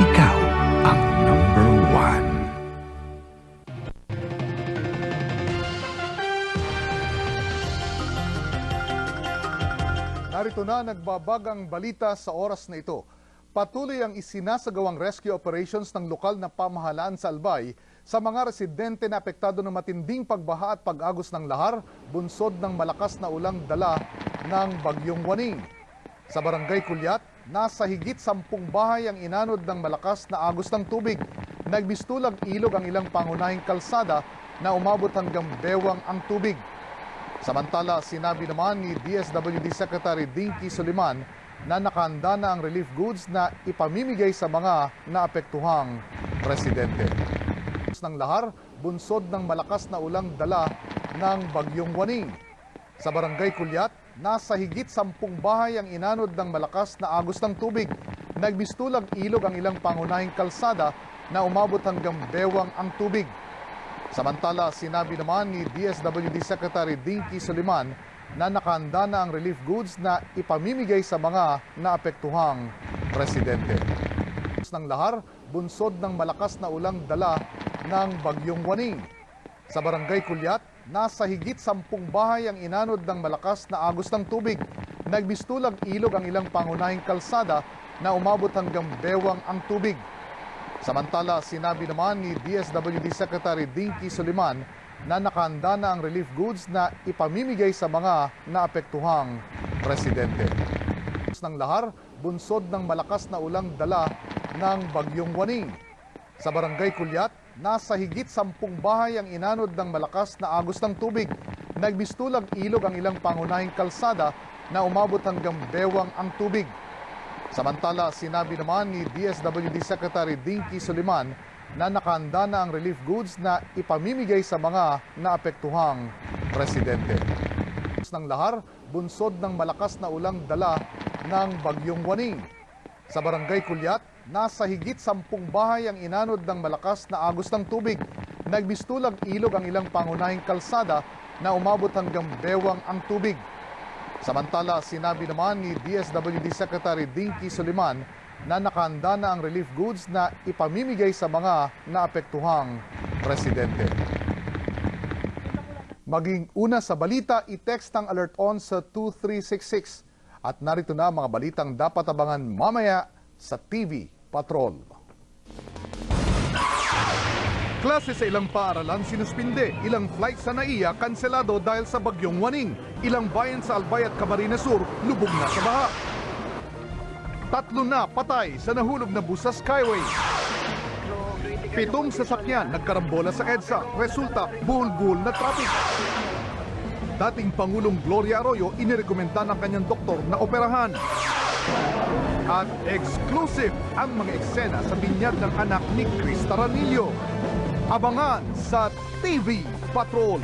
ikaw ang number one. Narito na nagbabagang balita sa oras na ito. Patuloy ang isinasagawang rescue operations ng lokal na pamahalaan sa Albay sa mga residente na apektado ng matinding pagbaha at pag-agos ng lahar, bunsod ng malakas na ulang dala ng Bagyong Waning. Sa Barangay Kulyat, nasa higit 10 bahay ang inanod ng malakas na agos ng tubig. Nagbistulang ilog ang ilang pangunahing kalsada na umabot hanggang bewang ang tubig. Samantala, sinabi naman ni DSWD Secretary Dinky Soliman na nakahanda na ang relief goods na ipamimigay sa mga naapektuhang residente. Ng lahar, bunsod ng malakas na ulang dala ng Bagyong Waning. Sa Barangay Kulyat, nasa higit 10 bahay ang inanod ng malakas na agos ng tubig. Nagbistulang ilog ang ilang pangunahing kalsada na umabot hanggang bewang ang tubig. Samantala, sinabi naman ni DSWD Secretary Dinky Soliman na nakahanda na ang relief goods na ipamimigay sa mga naapektuhang residente. Ng lahar, bunsod ng malakas na ulang dala ng Bagyong Waning. Sa Barangay Kulyat, nasa higit 10 bahay ang inanod ng malakas na agos ng tubig. Nagbistulang ilog ang ilang pangunahing kalsada na umabot hanggang bewang ang tubig. Samantala, sinabi naman ni DSWD Secretary Dinky Soliman na nakahanda na ang relief goods na ipamimigay sa mga naapektuhang residente. Ng lahar, bunsod ng malakas na ulang dala ng Bagyong Waning. Sa Barangay Kulyat, nasa higit 10 bahay ang inanod ng malakas na agos ng tubig. Nagbistulang ilog ang ilang pangunahing kalsada na umabot hanggang bewang ang tubig. Samantala, sinabi naman ni DSWD Secretary Dinky Soliman na nakahanda na ang relief goods na ipamimigay sa mga naapektuhang residente. Ng lahar, bunsod ng malakas na ulang dala ng Bagyong Waning. Sa Barangay Kulyat, nasa higit 10 bahay ang inanod ng malakas na agos ng tubig. Nagbistulang ilog ang ilang pangunahing kalsada na umabot hanggang bewang ang tubig. Samantala, sinabi naman ni DSWD Secretary Dinky Soliman na nakahanda na ang relief goods na ipamimigay sa mga naapektuhang residente. Maging una sa balita, i-text ang alert on sa 2366. At narito na mga balitang dapat abangan mamaya sa TV Patrol. Klase sa ilang paaralan sinuspinde, ilang flight sa NAIA kanselado dahil sa Bagyong Waning. Ilang bayan sa Albay at Camarines Sur lubog na sa baha. 3 na patay sa nahulog na bus sa Skyway. 7 sasakyan nagkarambola sa EDSA, resulta buhol-buhol na traffic. Dating Pangulong Gloria Arroyo inirekomenda ng kanyang doktor na operahan. At exclusive ang mga eksena sa binyag ng anak ni Chris Taranillo. Abangan sa TV Patrol.